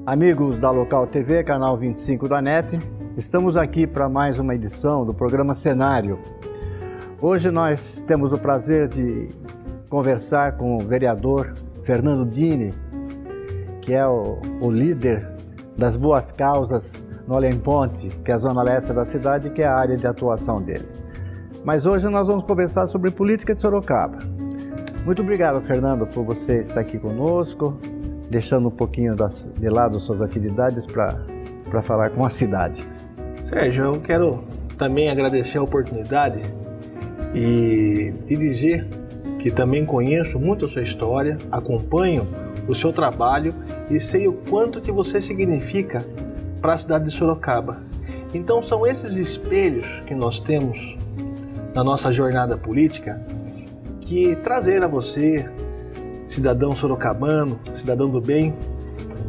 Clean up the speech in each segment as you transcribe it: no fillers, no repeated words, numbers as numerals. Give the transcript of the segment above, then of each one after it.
Amigos da Local TV, canal 25 da NET, estamos aqui para mais uma edição do programa Cenário. Hoje nós temos o prazer de conversar com o vereador Fernando Dini, que é o líder das boas causas no Além Ponte, que é a zona leste da cidade, que é a área de atuação dele. Mas hoje nós vamos conversar sobre política de Sorocaba. Muito obrigado, Fernando, por você estar aqui conosco, deixando um pouquinho de lado suas atividades para falar com a cidade. Sérgio, eu quero também agradecer a oportunidade e te dizer que também conheço muito a sua história, acompanho o seu trabalho e sei o quanto que você significa para a cidade de Sorocaba. Então são esses espelhos que nós temos na nossa jornada política que trazer a você, cidadão sorocabano, cidadão do bem,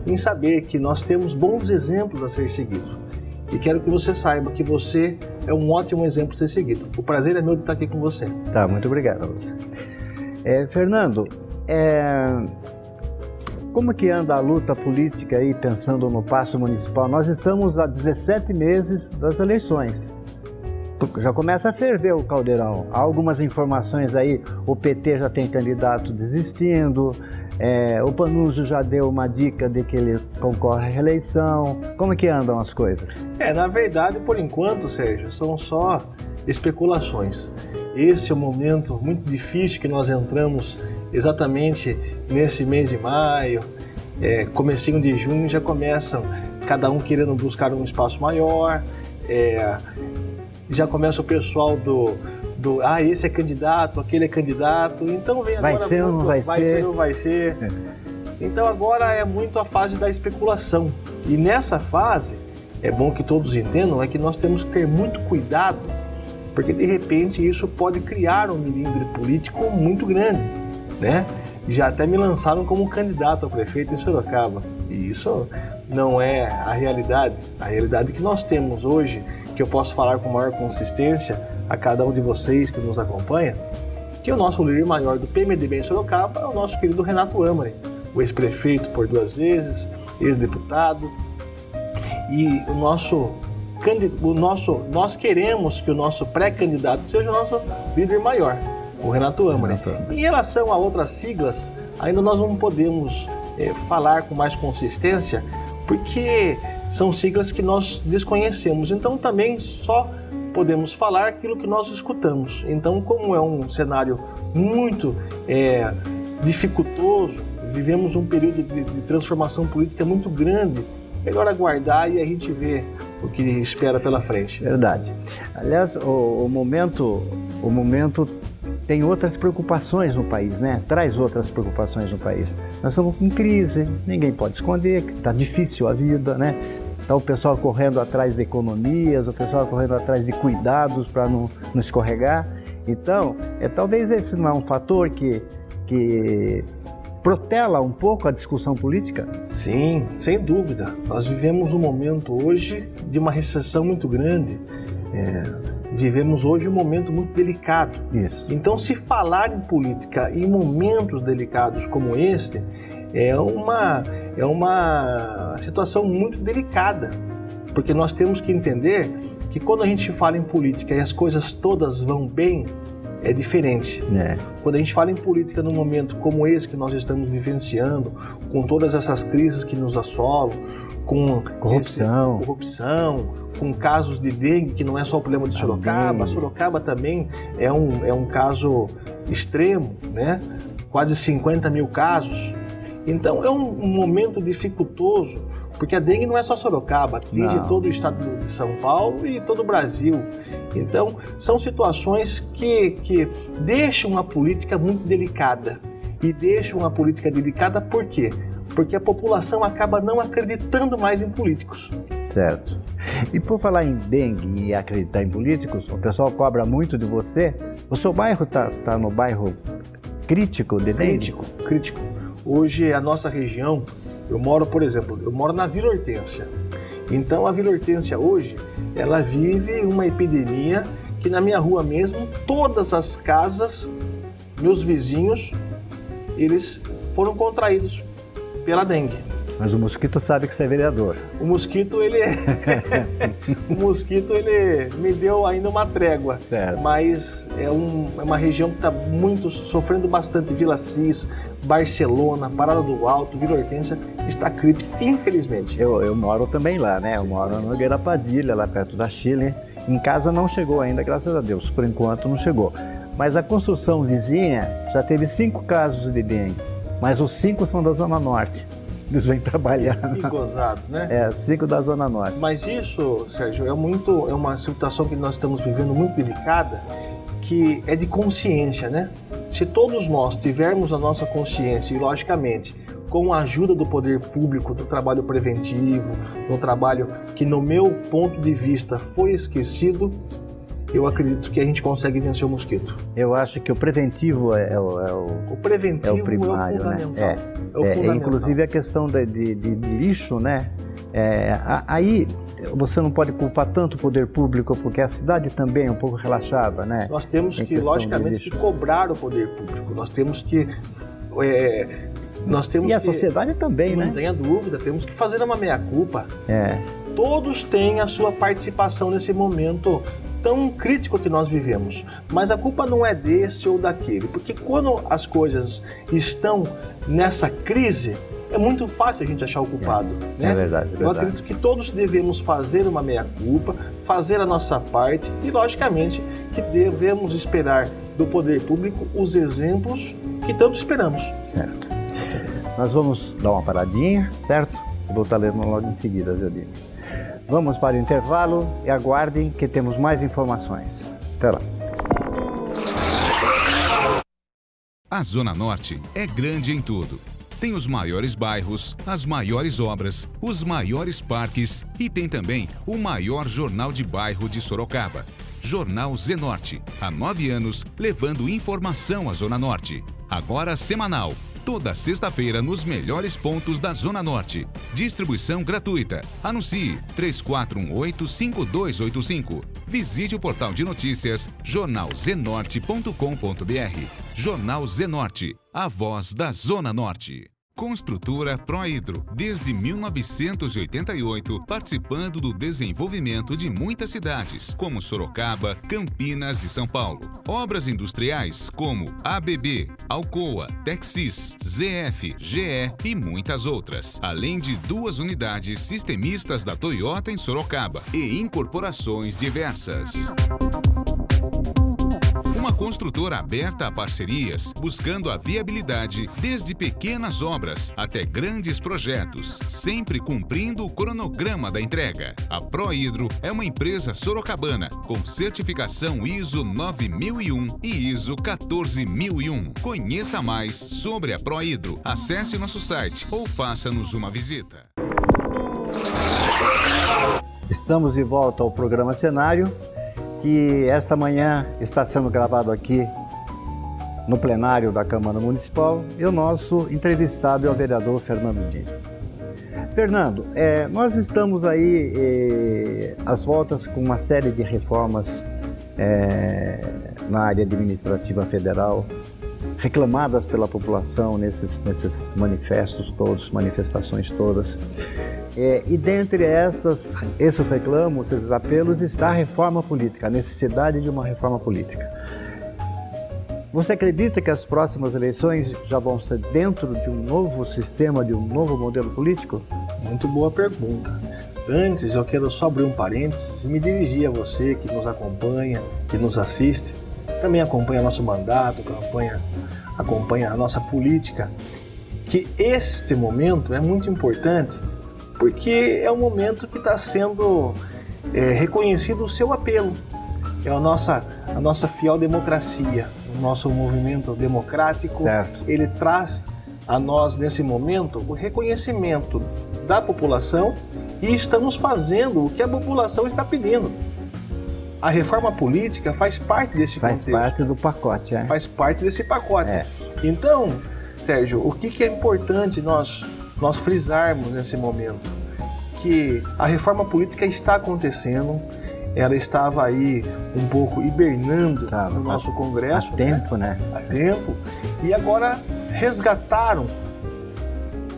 em saber que nós temos bons exemplos a ser seguidos. E quero que você saiba que você é um ótimo exemplo a ser seguido. O prazer é meu de estar aqui com você. Tá, muito obrigado a você. Fernando, como que anda a luta política aí, pensando no Paço Municipal? Nós estamos há 17 meses das eleições. Já começa a ferver o caldeirão. Há algumas informações aí, o PT já tem candidato desistindo, o Panunzio já deu uma dica de que ele concorre à reeleição. Como que andam as coisas? Na verdade, por enquanto, Sérgio, são só especulações. Esse é um momento muito difícil que nós entramos exatamente nesse mês de maio, comecinho de junho, já começam cada um querendo buscar um espaço maior, já começa o pessoal esse é candidato, aquele é candidato, então vem agora... Vai ser ou não vai ser? Vai ser ou não vai ser? Então agora é muito a fase da especulação. E nessa fase, é bom que todos entendam, é que nós temos que ter muito cuidado, porque de repente isso pode criar um melindre político muito grande, né? Já até me lançaram como candidato a prefeito em Sorocaba. E isso não é a realidade. A realidade que nós temos hoje, que eu posso falar com maior consistência a cada um de vocês que nos acompanha, que o nosso líder maior do PMDB em Sorocaba é o nosso querido Renato Amari, o ex-prefeito por 2 vezes, ex-deputado. E nós queremos que o nosso pré-candidato seja o nosso líder maior, o Renato Amari. Em relação a outras siglas, ainda nós não podemos falar com mais consistência, porque são siglas que nós desconhecemos. Então também só podemos falar aquilo que nós escutamos. Então, como é um cenário muito dificultoso, vivemos um período de transformação política muito grande, melhor aguardar e a gente ver o que espera pela frente. Verdade. Aliás, o momento tem outras preocupações no país, né? Traz outras preocupações no país. Nós estamos com crise, ninguém pode esconder, que está difícil a vida, né? Então o pessoal correndo atrás de economias, o pessoal correndo atrás de cuidados para não escorregar. Então, talvez esse não é um fator que protela um pouco a discussão política? Sim, sem dúvida. Nós vivemos um momento hoje de uma recessão muito grande. Vivemos hoje um momento muito delicado. Isso. Então, se falar em política em momentos delicados como este, é uma situação muito delicada, porque nós temos que entender que quando a gente fala em política e as coisas todas vão bem, é diferente. Quando a gente fala em política num momento como esse que nós estamos vivenciando, com todas essas crises que nos assolam, com corrupção, com casos de dengue, que não é só o problema de Sorocaba. Sorocaba também é um caso extremo, né? Quase 50 mil casos. Então é um momento dificultoso, porque a dengue não é só Sorocaba, atinge todo o estado de São Paulo e todo o Brasil. Então são situações que deixam a política muito delicada. E deixam a política delicada por quê? Porque a população acaba não acreditando mais em políticos. Certo. E por falar em dengue e acreditar em políticos, o pessoal cobra muito de você. O seu bairro está no bairro crítico de dengue? Crítico. Hoje a nossa região, eu moro na Vila Hortência. Então a Vila Hortência hoje, ela vive uma epidemia que na minha rua mesmo, todas as casas, meus vizinhos, eles foram contraídos pela dengue. Mas o mosquito sabe que você é vereador. O mosquito, ele me deu ainda uma trégua. Certo. Mas é uma região que está sofrendo bastante. Vila Cis, Barcelona, Parada do Alto, Vila Hortência, está crítico, infelizmente. Eu moro também lá, né? Eu moro no Nogueira Padilha, lá perto da Chile. Em casa não chegou ainda, graças a Deus. Por enquanto não chegou. Mas a construção vizinha já teve 5 casos de dengue. Mas os 5 são da Zona Norte. Eles vêm trabalhar. Que gozado, né? 5 da Zona Norte. Mas isso, Sérgio, é uma situação que nós estamos vivendo muito delicada, que é de consciência, né? Se todos nós tivermos a nossa consciência e, logicamente, com a ajuda do poder público, do trabalho preventivo, do trabalho que, no meu ponto de vista, foi esquecido, eu acredito que a gente consegue vencer o mosquito. Eu acho que o preventivo o preventivo primário, é o fundamental. Né? É o fundamental. Inclusive a questão de lixo, né? Aí você não pode culpar tanto o poder público, porque a cidade também é um pouco relaxada, né? Nós temos que, logicamente, cobrar o poder público. Nós temos que... E a sociedade também, né? Não tenha dúvida, temos que fazer uma meia-culpa. Todos têm a sua participação nesse momento tão crítico que nós vivemos. Mas a culpa não é desse ou daquele, porque quando as coisas estão nessa crise, é muito fácil a gente achar o culpado. Né? É verdade. Eu acredito que todos devemos fazer uma meia-culpa, fazer a nossa parte e, logicamente, que devemos esperar do poder público os exemplos que tanto esperamos. Certo. Nós vamos dar uma paradinha, certo? Eu vou estar lendo logo em seguida, Jodine. Vamos para o intervalo e aguardem que temos mais informações. Até lá. A Zona Norte é grande em tudo. Tem os maiores bairros, as maiores obras, os maiores parques e tem também o maior jornal de bairro de Sorocaba. Jornal Zenorte. Há 9 anos, levando informação à Zona Norte. Agora semanal. Toda sexta-feira nos melhores pontos da Zona Norte. Distribuição gratuita. Anuncie 3418-5285. Visite o portal de notícias jornalzenorte.com.br. Jornal Zenorte, a voz da Zona Norte. Construtora Prohidro, desde 1988, participando do desenvolvimento de muitas cidades, como Sorocaba, Campinas e São Paulo. Obras industriais como ABB, Alcoa, Texis, ZF, GE e muitas outras. Além de 2 unidades sistemistas da Toyota em Sorocaba e incorporações diversas. Uma construtora aberta a parcerias, buscando a viabilidade desde pequenas obras até grandes projetos, sempre cumprindo o cronograma da entrega. A Prohidro é uma empresa sorocabana com certificação ISO 9001 e ISO 14001. Conheça mais sobre a Prohidro. Acesse nosso site ou faça-nos uma visita. Estamos de volta ao programa Cenário, que esta manhã está sendo gravado aqui no plenário da Câmara Municipal, e o nosso entrevistado é o vereador Fernando Dini. Fernando, nós estamos aí às voltas com uma série de reformas na área administrativa federal, reclamadas pela população nesses manifestos todos, manifestações todas. E dentre esses reclamos, esses apelos, está a reforma política, a necessidade de uma reforma política. Você acredita que as próximas eleições já vão ser dentro de um novo sistema, de um novo modelo político? Muito boa pergunta. Antes, eu quero só abrir um parênteses e me dirigir a você que nos acompanha, que nos assiste, também acompanha nosso mandato, acompanha a nossa política, que este momento é muito importante, porque é um momento que está sendo reconhecido o seu apelo. É a nossa fiel democracia, o nosso movimento democrático. Certo. Ele traz a nós, nesse momento, o reconhecimento da população e estamos fazendo o que a população está pedindo. A reforma política faz parte desse contexto. Faz parte do pacote, Faz parte desse pacote. Então, Sérgio, o que é importante nós frisarmos nesse momento? Que a reforma política está acontecendo, ela estava aí um pouco hibernando no nosso Congresso. Há tempo, né? Há tempo. E agora resgataram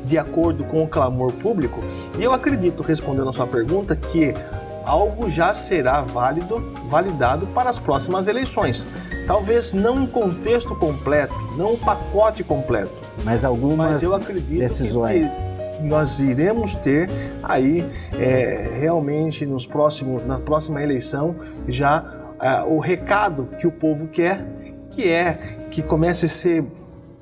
de acordo com o clamor público, e eu acredito, respondendo a sua pergunta, que algo já será validado para as próximas eleições. Talvez não um contexto completo, não um pacote completo, mas algumas eu acredito decisões. Que nós iremos ter aí realmente na próxima eleição já o recado que o povo quer, que comece a ser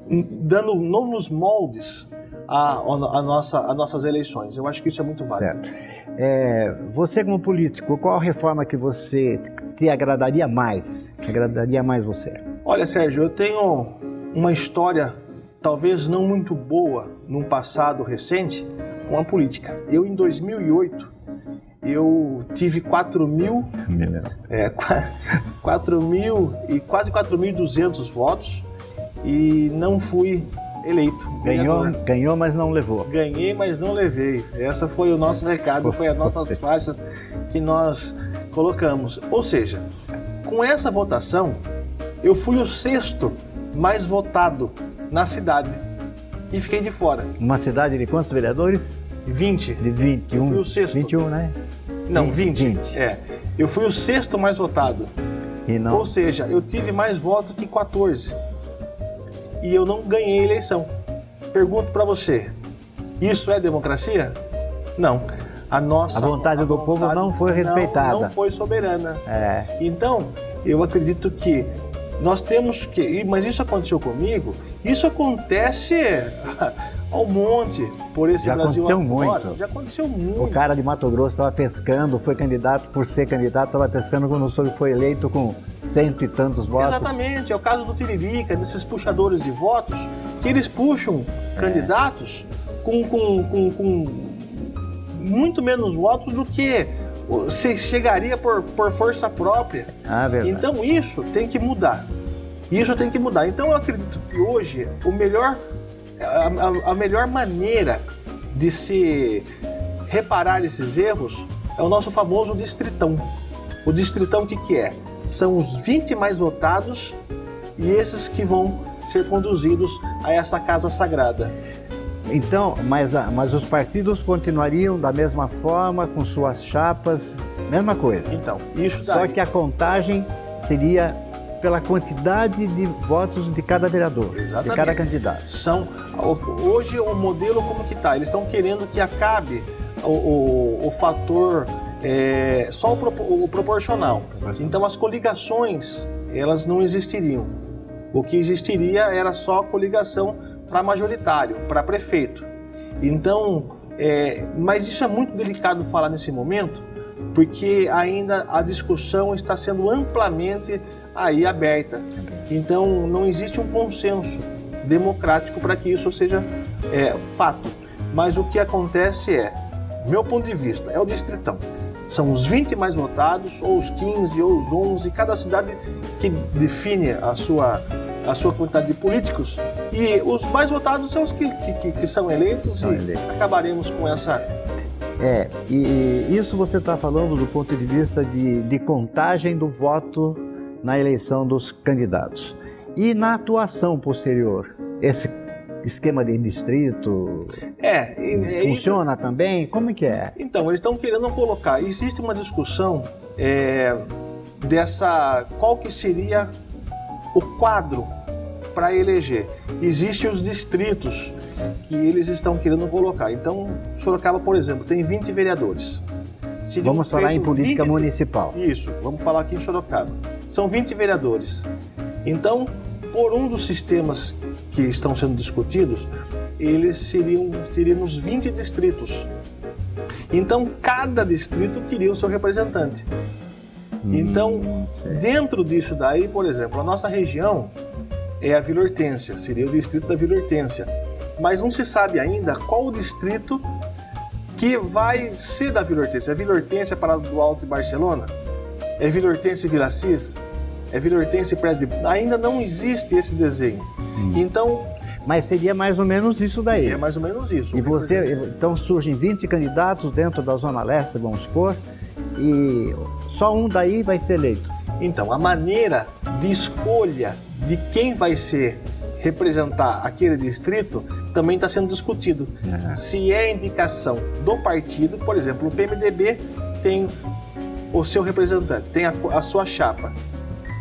dando novos moldes às nossas eleições. Eu acho que isso é muito válido. Certo. Você como político, qual a reforma que você te agradaria mais? Agradaria mais você? Olha, Sérgio, eu tenho uma história talvez não muito boa num passado recente com a política. Eu, em 2008, eu tive 4.000 e quase 4.200 votos e não fui eleito. Ganhou, mas não levou. Ganhei, mas não levei. Esse foi o nosso recado, foi as nossas faixas que nós colocamos. Ou seja, com essa votação, eu fui o 6º mais votado na cidade e fiquei de fora. Uma cidade de quantos vereadores? 20. De 21. Eu fui o 6º. 21, né? Não, 20. Eu fui o 6º mais votado. E não... Ou seja, eu tive mais votos que 14. E eu não ganhei a eleição. Pergunto para você, isso é democracia? Não. A vontade do povo não foi respeitada. Não foi soberana. Então, eu acredito que nós temos que... Mas isso aconteceu comigo? Isso acontece ao monte por esse Brasil afora. Muito. Já aconteceu muito. O cara de Mato Grosso estava pescando, foi candidato, por ser candidato, estava pescando quando soube foi eleito com 100 e tantos votos. Exatamente, é o caso do Tiririca, desses puxadores de votos, que eles puxam candidatos com muito menos votos do que você chegaria por força própria. Verdade. Então isso tem que mudar. Então eu acredito que hoje a melhor maneira de se reparar esses erros é o nosso famoso distritão. O distritão o que é? São os 20 mais votados e esses que vão ser conduzidos a essa casa sagrada. Então, mas os partidos continuariam da mesma forma, com suas chapas, mesma coisa. Então, isso daí. Só que a contagem seria pela quantidade de votos de cada vereador, exatamente, de cada candidato. Hoje o modelo como que está? Eles estão querendo que acabe o fator só o proporcional. Então as coligações, elas não existiriam. O que existiria era só a coligação para majoritário, para prefeito. Então, mas isso é muito delicado falar nesse momento, porque ainda a discussão está sendo amplamente aí aberta. Então, não existe um consenso democrático para que isso seja fato. Mas o que acontece meu ponto de vista, é o distritão. São os 20 mais votados, ou os 15, ou os 11, cada cidade que define a sua quantidade de políticos, e os mais votados são os que são eleitos, acabaremos com essa... E isso você está falando do ponto de vista de contagem do voto na eleição dos candidatos. E na atuação posterior, esse esquema de distrito funciona isso também? Como é que é? Então, eles estão querendo colocar... Existe uma discussão qual que seria o quadro para eleger. Existem os distritos que eles estão querendo colocar. Então, Sorocaba, por exemplo, tem 20 vereadores. Vamos falar em política municipal. Isso, vamos falar aqui em Sorocaba. São 20 vereadores. Então, por um dos sistemas que estão sendo discutidos, teríamos 20 distritos. Então, cada distrito teria o seu representante. Então, dentro disso daí, por exemplo, a nossa região é a Vila Hortência, seria o distrito da Vila Hortência. Mas não se sabe ainda qual o distrito que vai ser da Vila Hortência. É Vila Hortência, Parada do Alto e Barcelona? É Vila Hortência e Vila Cis? É Vila Hortência e Prédio de... Ainda não existe esse desenho. Então... Mas seria mais ou menos isso daí. É mais ou menos isso. Então surgem 20 candidatos dentro da Zona Leste, vamos supor, e só um daí vai ser eleito. Então, a maneira de escolha de quem vai representar aquele distrito também está sendo discutido. Se é indicação do partido, por exemplo, o PMDB tem o seu representante, tem a sua chapa.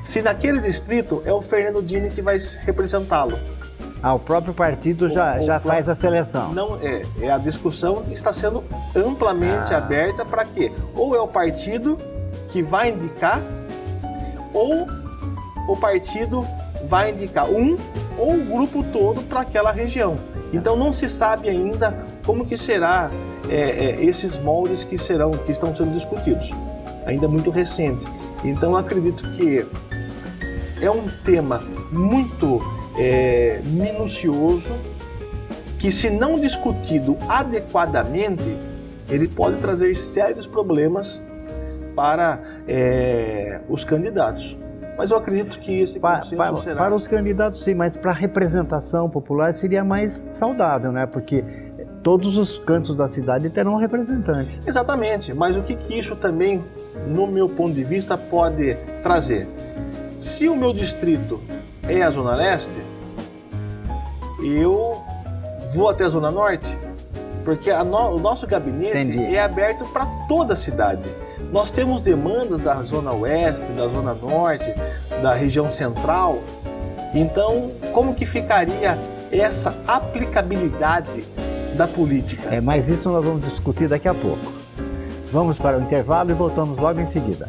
Se naquele distrito é o Fernando Dini que vai representá-lo. O próprio partido já faz a seleção. Não é a discussão que está sendo amplamente aberta para quê? Ou é o partido que vai indicar, ou o partido vai indicar um ou o grupo todo para aquela região. Então não se sabe ainda como que será esses moldes que estão sendo discutidos. Ainda é muito recente. Então acredito que é um tema muito minucioso, que se não discutido adequadamente, ele pode trazer sérios problemas para os candidatos. Mas eu acredito que esse consenso será... Para os candidatos, sim, mas para a representação popular seria mais saudável, né? Porque todos os cantos da cidade terão representantes. Exatamente, mas o que isso também, no meu ponto de vista, pode trazer? Se o meu distrito é a Zona Leste, eu vou até a Zona Norte, porque o nosso gabinete é aberto para toda a cidade. Nós temos demandas da Zona Oeste, da Zona Norte, da região central. Então, como que ficaria essa aplicabilidade da política? Mas isso nós vamos discutir daqui a pouco. Vamos para o intervalo e voltamos logo em seguida.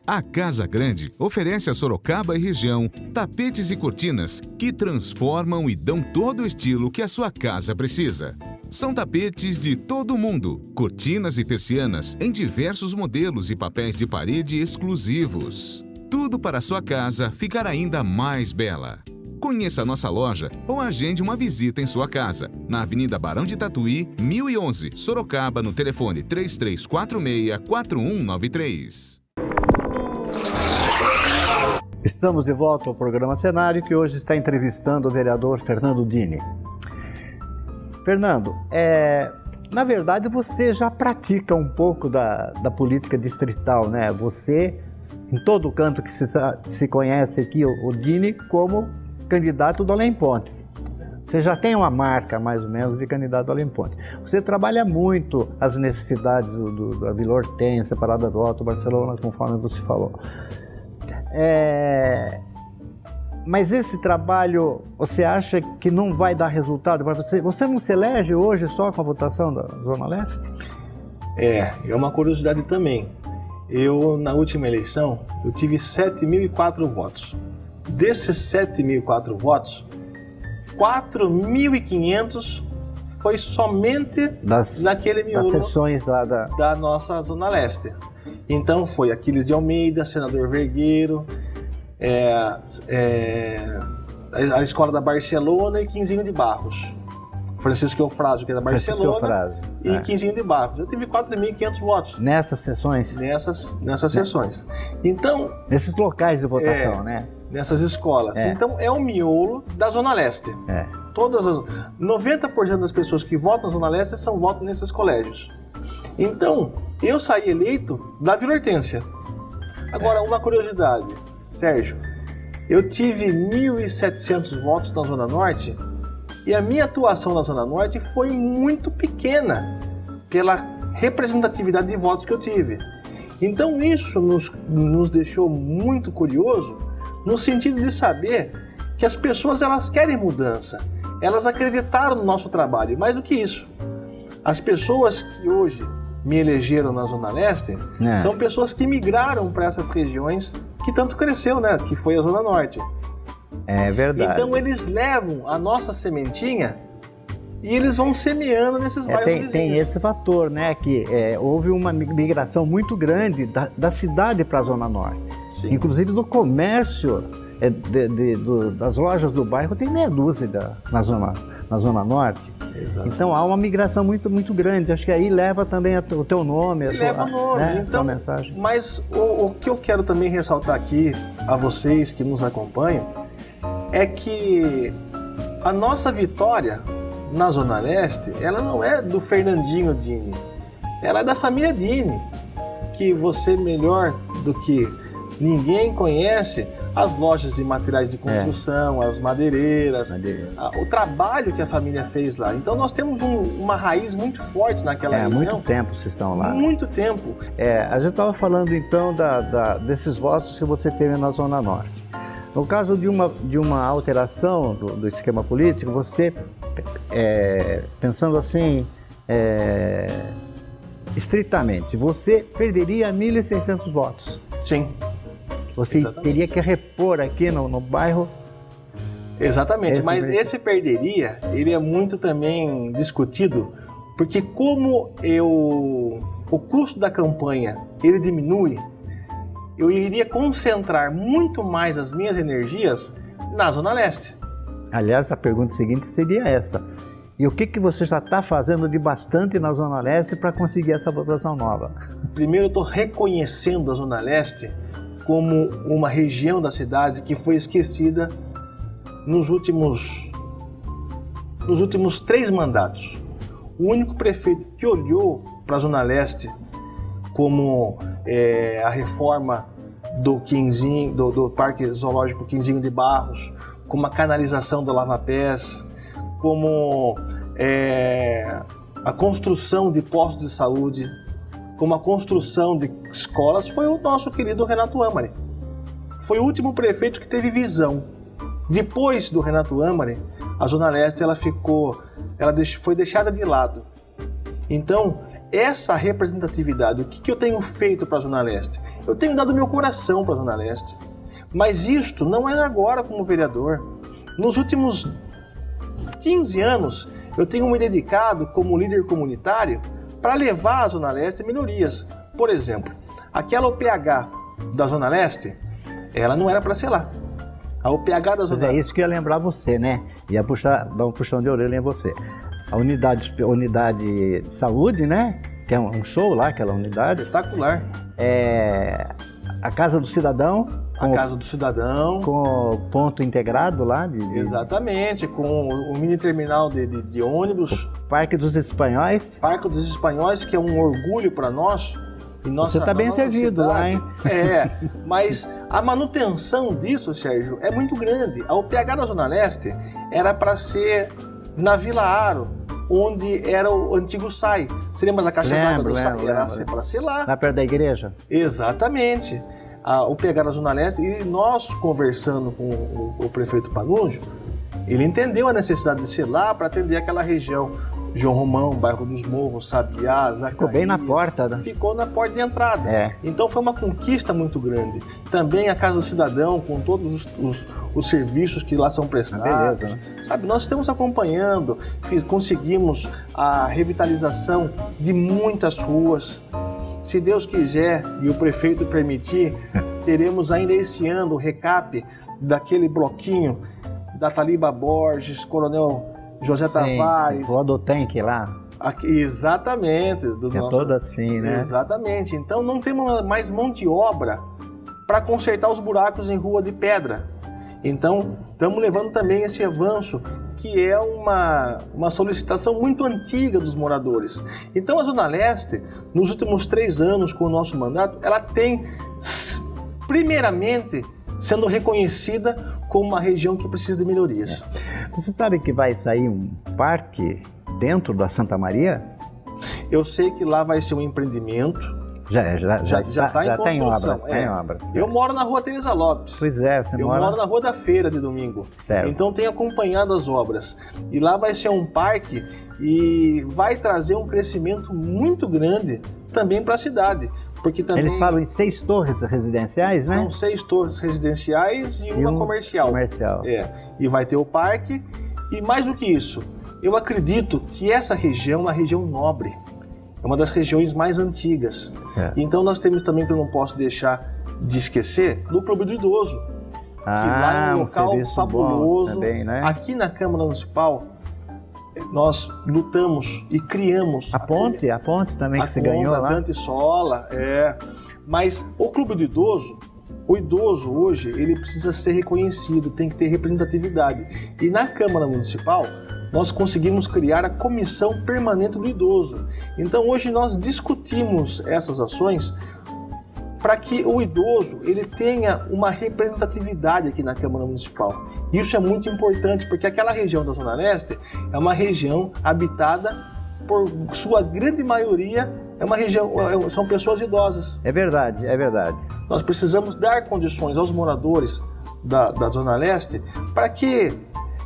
A Casa Grande oferece a Sorocaba e região tapetes e cortinas que transformam e dão todo o estilo que a sua casa precisa. São tapetes de todo o mundo, cortinas e persianas em diversos modelos e papéis de parede exclusivos. Tudo para a sua casa ficar ainda mais bela. Conheça a nossa loja ou agende uma visita em sua casa, na Avenida Barão de Tatuí, 1011, Sorocaba, no telefone 3346-4193. Estamos de volta ao programa Cenário, que hoje está entrevistando o vereador Fernando Dini. Fernando, na verdade você já pratica um pouco da política distrital, né? Você, em todo canto que se conhece aqui, o Dini como candidato do Além Ponte. Você já tem uma marca, mais ou menos, de candidato do Além Ponte. Você trabalha muito as necessidades da Vila Hortência, Parada do Alto, Barcelona, conforme você falou. Mas esse trabalho, você acha que não vai dar resultado para você? Você não se elege hoje só com a votação da Zona Leste? É uma curiosidade também. Eu, na última eleição, eu tive 7.004 votos. Desses 7.004 votos, 4.500 foi somente naquele miolo das sessões lá da nossa Zona Leste. Então foi Aquiles de Almeida, Senador Vergueiro, a Escola da Barcelona e Quinzinho de Barros. Francisco Eufrásio, que é da Barcelona, e Quinzinho de Barros. Eu tive 4.500 votos. Nessas sessões? Nessas sessões. Então... Nesses locais de votação, né? Nessas escolas. Então é o miolo da Zona Leste. 90% das pessoas que votam na Zona Leste votam nesses colégios. Então, eu saí eleito da Vila Hortência. Agora, uma curiosidade, Sérgio. Eu tive 1.700 votos na Zona Norte e a minha atuação na Zona Norte foi muito pequena pela representatividade de votos que eu tive. Então, isso nos deixou muito curioso no sentido de saber que as pessoas elas querem mudança. Elas acreditaram no nosso trabalho. Mais do que isso, as pessoas que hoje me elegeram na Zona Leste são pessoas que migraram para essas regiões que tanto cresceu, né? Que foi a Zona Norte. É verdade. Então eles levam a nossa sementinha e eles vão semeando nesses bairros vizinhos. Tem esse fator, né? Que houve uma migração muito grande da cidade para a Zona Norte. Sim. Inclusive do comércio das lojas do bairro tem meia dúzia na Zona Norte. Exato. Então há uma migração muito, muito grande. Acho que aí leva também o teu nome. Leva o nome, né, então, a mensagem. Mas o que eu quero também ressaltar aqui a vocês que nos acompanham é que a nossa vitória na Zona Leste, ela não é do Fernandinho Dini, ela é da família Dini, que você melhor do que ninguém conhece as lojas de materiais de construção, as madeireiras, o trabalho que a família fez lá. Então nós temos uma raiz muito forte naquela região. Há muito tempo vocês estão lá. Muito tempo. A gente estava falando então desses votos que você teve na Zona Norte. No caso de uma alteração do esquema político, você, pensando assim, estritamente, você perderia 1.600 votos. Sim. Você teria que repor aqui no bairro. Exatamente, mas esse perderia, ele é muito também discutido, porque como o custo da campanha ele diminui, eu iria concentrar muito mais as minhas energias na Zona Leste. Aliás, a pergunta seguinte seria essa. E o que você já está fazendo de bastante na Zona Leste para conseguir essa votação nova? Primeiro, eu estou reconhecendo a Zona Leste como uma região da cidade que foi esquecida nos últimos 3 mandatos. O único prefeito que olhou para a Zona Leste como a reforma do Parque Zoológico Quinzinho de Barros, como a canalização do Lava Pés, como a construção de postos de saúde, como a construção de escolas, foi o nosso querido Renato Amari. Foi o último prefeito que teve visão. Depois do Renato Amari, a Zona Leste foi deixada de lado. Então, essa representatividade, o que eu tenho feito para a Zona Leste? Eu tenho dado meu coração para a Zona Leste. Mas isto não é agora como vereador. Nos últimos 15 anos, eu tenho me dedicado como líder comunitário para levar a Zona Leste melhorias. Por exemplo, aquela OPH da Zona Leste, ela não era para ser lá. A OPH da Zona Leste... É isso que eu ia lembrar você, né? Ia dar um puxão de orelha em você. A unidade de saúde, né? Que é um show lá, aquela unidade. Espetacular. A Casa do Cidadão. Casa do Cidadão. Com o ponto integrado lá. Exatamente, com o mini terminal de ônibus. O Parque dos Espanhóis. Parque dos Espanhóis, que é um orgulho para nós. Você está bem servido cidade. Lá, hein? Mas a manutenção disso, Sérgio, é muito grande. A UPH da Zona Leste era para ser na Vila Aro, onde era o antigo SAI. Você lembra da caixa d'água do SAI? Era para ser lá. Lá perto da igreja? Exatamente. O PH da Zona Leste, e nós conversando com o prefeito Panunzio, ele entendeu a necessidade de ser lá para atender aquela região. João Romão, Bairro dos Morros, Sabiá, Zacarias. Ficou bem na porta, né? Ficou na porta de entrada. Então foi uma conquista muito grande. Também a Casa do Cidadão, com todos os serviços que lá são prestados. Beleza, né? Sabe, nós estamos acompanhando, conseguimos a revitalização de muitas ruas. Se Deus quiser e o prefeito permitir, teremos ainda esse ano o recap daquele bloquinho da Taliba Borges, Coronel José Tavares. O Odotanque lá. Exatamente. Todo assim, né? Exatamente. Então não temos mais mão de obra para consertar os buracos em rua de pedra. Então estamos levando também esse avanço, que é uma solicitação muito antiga dos moradores. Então a Zona Leste, nos últimos 3 anos com o nosso mandato, ela tem, primeiramente, sendo reconhecida como uma região que precisa de melhorias. Você sabe que vai sair um parque dentro da Santa Maria? Eu sei que lá vai ser um empreendimento. Já está em obras. Eu moro na Rua Teresa Lopes. Pois é, Eu moro na Rua da Feira de domingo. Certo. Então tenho acompanhado as obras. E lá vai ser um parque e vai trazer um crescimento muito grande também para a cidade. Porque também eles falam em 6 torres residenciais, né? São 6 torres residenciais e uma comercial. E vai ter o parque. E mais do que isso, eu acredito que essa região é uma região nobre. É uma das regiões mais antigas. Então nós temos também, que eu não posso deixar de esquecer, do Clube do Idoso. que lá é um local fabuloso. Também, né? Aqui na Câmara Municipal, nós lutamos e criamos... A ponte também que você ganhou lá? A Dante Sola, Mas o Clube do Idoso, o idoso hoje, ele precisa ser reconhecido, tem que ter representatividade. E na Câmara Municipal, nós conseguimos criar a Comissão Permanente do Idoso. Então hoje nós discutimos essas ações para que o idoso ele tenha uma representatividade aqui na Câmara Municipal. Isso é muito importante, porque aquela região da Zona Leste é uma região habitada por sua grande maioria, são pessoas idosas. É verdade, é verdade. Nós precisamos dar condições aos moradores da Zona Leste para que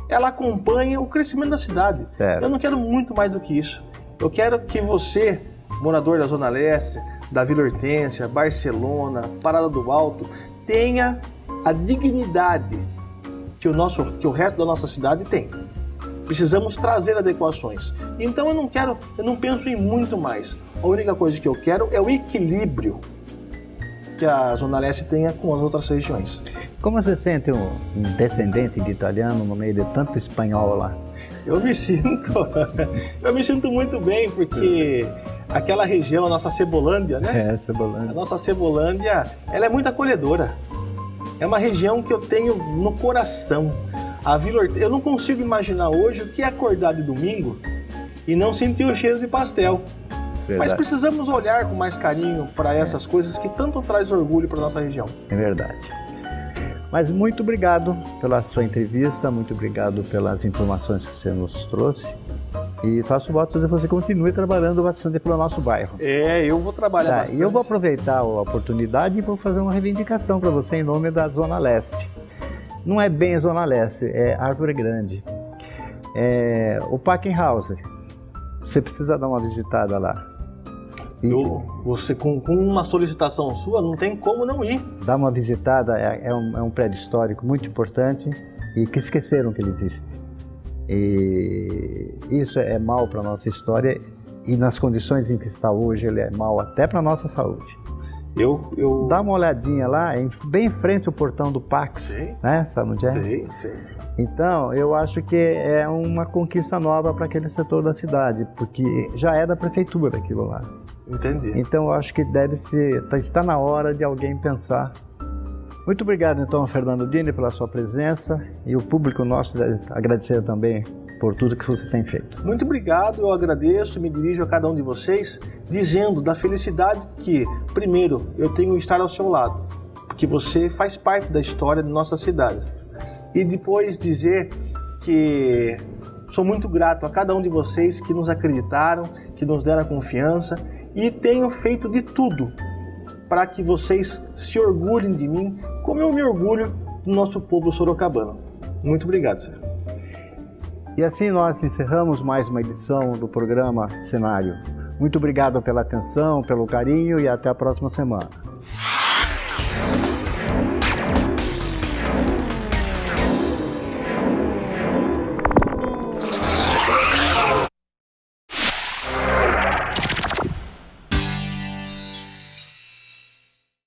ela acompanhe o crescimento da cidade. Certo. Eu não quero muito mais do que isso. Eu quero que você, morador da Zona Leste, da Vila Hortência, Barcelona, Parada do Alto, tenha a dignidade que o resto da nossa cidade tem. Precisamos trazer adequações. Então eu não penso em muito mais. A única coisa que eu quero é o equilíbrio que a Zona Leste tenha com as outras regiões. Como você sente um descendente de italiano no meio de tanto espanhol lá? Eu me sinto muito bem, porque aquela região, a nossa Cebolândia, né? Cebolândia. A nossa Cebolândia, ela é muito acolhedora. É uma região que eu tenho no coração. A Vila Hortência, eu não consigo imaginar hoje o que é acordar de domingo e não sentir o cheiro de pastel. Verdade. Mas precisamos olhar com mais carinho para essas coisas que tanto traz orgulho para nossa região. É verdade. Mas muito obrigado pela sua entrevista, muito obrigado pelas informações que você nos trouxe. E faço votos que você continue trabalhando bastante pelo nosso bairro. Eu vou trabalhar bastante. E eu vou aproveitar a oportunidade e vou fazer uma reivindicação para você em nome da Zona Leste. Não é bem a Zona Leste, é Árvore Grande. O Packing House, você precisa dar uma visitada lá. Você com uma solicitação sua, não tem como não ir. Dá uma visitada, é um prédio histórico muito importante e que esqueceram que ele existe. E isso é mal para a nossa história e nas condições em que está hoje ele é mal até para a nossa saúde. Dá uma olhadinha lá, bem em frente ao portão do Pax, né? Sabe onde é? Sim. Então, eu acho que é uma conquista nova para aquele setor da cidade, porque já é da prefeitura aquilo lá. Entendi. Então, eu acho que está na hora de alguém pensar. Muito obrigado, então, Fernando Dini, pela sua presença, e o público nosso deve agradecer também por tudo que você tem feito. Muito obrigado, eu agradeço e me dirijo a cada um de vocês, dizendo da felicidade que, primeiro, eu tenho estar ao seu lado, porque você faz parte da história da nossa cidade. E depois dizer que sou muito grato a cada um de vocês que nos acreditaram, que nos deram a confiança, e tenho feito de tudo para que vocês se orgulhem de mim, como eu me orgulho do nosso povo sorocabano. Muito obrigado, senhor. E assim nós encerramos mais uma edição do programa Cenário. Muito obrigado pela atenção, pelo carinho e até a próxima semana.